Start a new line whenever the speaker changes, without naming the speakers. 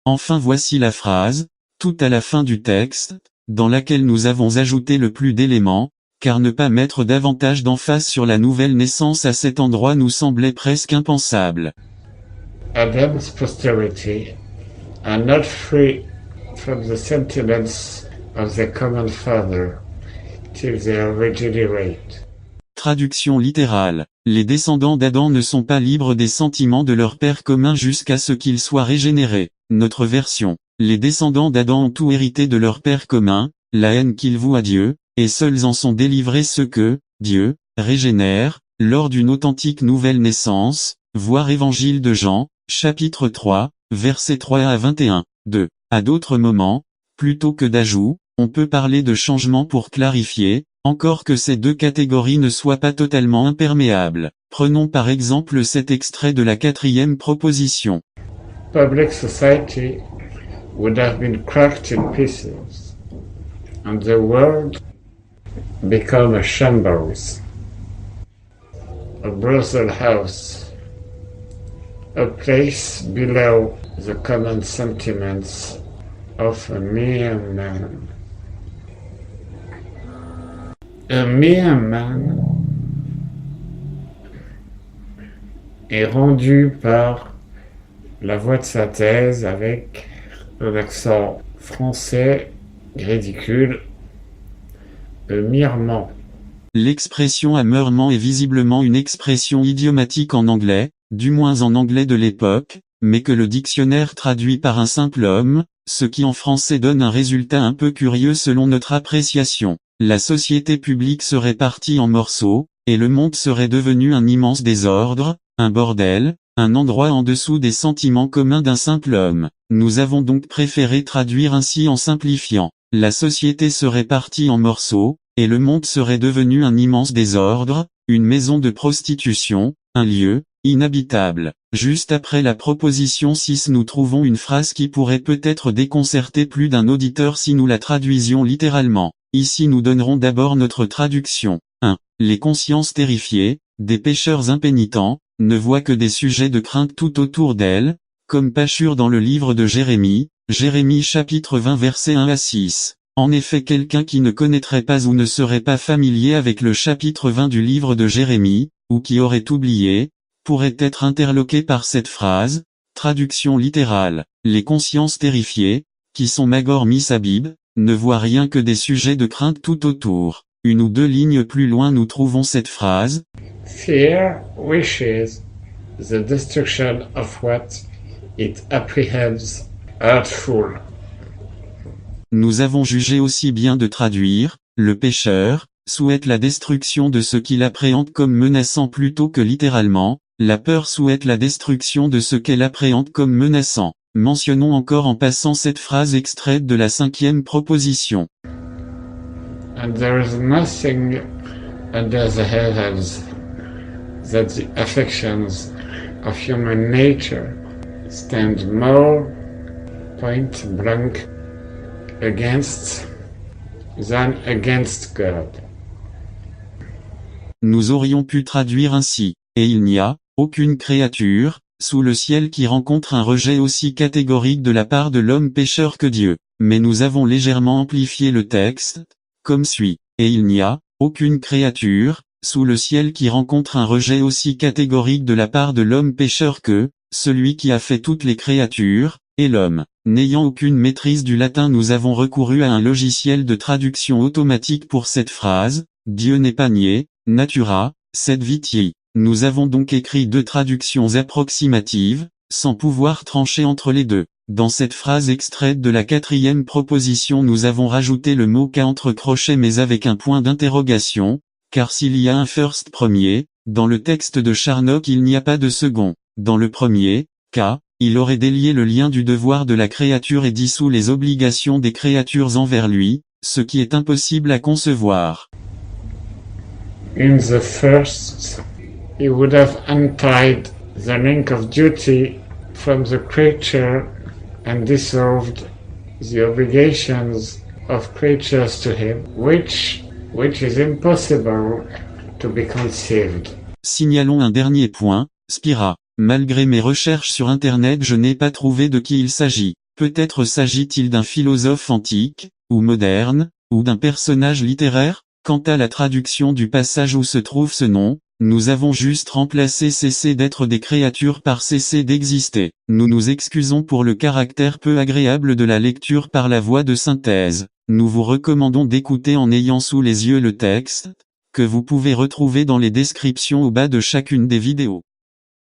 Enfin voici la phrase, tout à la fin du texte, dans laquelle nous avons ajouté le plus d'éléments, car ne pas mettre davantage d'emphase sur la nouvelle naissance à cet endroit nous semblait presque impensable.
Adam's posterity are not free from the sentiments of their common father till they are regenerate.
Traduction littérale. Les descendants d'Adam ne sont pas libres des sentiments de leur père commun jusqu'à ce qu'ils soient régénérés. Notre version. Les descendants d'Adam ont tout hérité de leur père commun, la haine qu'ils vouent à Dieu, et seuls en sont délivrés ceux que Dieu régénère, lors d'une authentique nouvelle naissance, voir Évangile de Jean, chapitre 3, versets 3 à 21. 2. À d'autres moments, plutôt que d'ajouts, on peut parler de changement pour clarifier, encore que ces deux catégories ne soient pas totalement imperméables. Prenons par exemple cet extrait de la 4e proposition.
Public society would have been cracked in pieces, and the world become a shambles, a brothel house, a place below the common sentiments of a mere man. A mere man est rendu par la voix de synthèse avec un accent français ridicule, mirement.
L'expression ameurement est visiblement une expression idiomatique en anglais, du moins en anglais de l'époque, mais que le dictionnaire traduit par un simple homme, ce qui en français donne un résultat un peu curieux selon notre appréciation. La société publique serait partie en morceaux, et le monde serait devenu un immense désordre, un bordel, un endroit en dessous des sentiments communs d'un simple homme. Nous avons donc préféré traduire ainsi en simplifiant. La société serait partie en morceaux, et le monde serait devenu un immense désordre, une maison de prostitution, un lieu inhabitable. Juste après la proposition 6 nous trouvons une phrase qui pourrait peut-être déconcerter plus d'un auditeur si nous la traduisions littéralement. Ici nous donnerons d'abord notre traduction. 1. Les consciences terrifiées, des pécheurs impénitents, ne voient que des sujets de crainte tout autour d'elles, comme Pachur dans le livre de Jérémie, Jérémie chapitre 20 versets 1 à 6. En effet, quelqu'un qui ne connaîtrait pas ou ne serait pas familier avec le chapitre 20 du livre de Jérémie, ou qui aurait oublié, pourrait être interloqué par cette phrase. Traduction littérale. Les consciences terrifiées, qui sont Magor Misabib, ne voient rien que des sujets de crainte tout autour. Une ou deux lignes plus loin nous trouvons cette phrase.
Fear wishes the destruction of what it apprehends hurtful.
Nous avons jugé aussi bien de traduire, le pécheur souhaite la destruction de ce qu'il appréhende comme menaçant plutôt que littéralement, la peur souhaite la destruction de ce qu'elle appréhende comme menaçant. Mentionnons encore en passant cette phrase extraite de la 5e proposition.
And there is nothing under the heavens that the affections of human nature stand more point blank against than against God.
Nous aurions pu traduire ainsi, et il n'y a aucune créature sous le ciel qui rencontre un rejet aussi catégorique de la part de l'homme pécheur que Dieu. Mais nous avons légèrement amplifié le texte, comme suit. Et il n'y a aucune créature sous le ciel qui rencontre un rejet aussi catégorique de la part de l'homme pécheur que celui qui a fait toutes les créatures, et l'homme. N'ayant aucune maîtrise du latin, nous avons recouru à un logiciel de traduction automatique pour cette phrase. Dieu n'est pas nié, natura, sed vitae. Nous avons donc écrit deux traductions approximatives, sans pouvoir trancher entre les deux. Dans cette phrase extraite de la 4e proposition nous avons rajouté le mot cas entre crochets mais avec un point d'interrogation, car s'il y a un first premier, dans le texte de Charnock il n'y a pas de second. Dans le premier cas, il aurait délié le lien du devoir de la créature et dissous les obligations des créatures envers lui, ce qui est impossible à concevoir.
In the first, he would have untied the link of duty from the creature and dissolved the obligations of creatures to him, which is impossible to be conceived.
Signalons un dernier point, Spira. Malgré mes recherches sur Internet je n'ai pas trouvé de qui il s'agit. Peut-être s'agit-il d'un philosophe antique, ou moderne, ou d'un personnage littéraire? Quant à la traduction du passage où se trouve ce nom, nous avons juste remplacé cesser d'être des créatures par cesser d'exister. Nous nous excusons pour le caractère peu agréable de la lecture par la voie de synthèse. Nous vous recommandons d'écouter en ayant sous les yeux le texte, que vous pouvez retrouver dans les descriptions au bas de chacune des vidéos.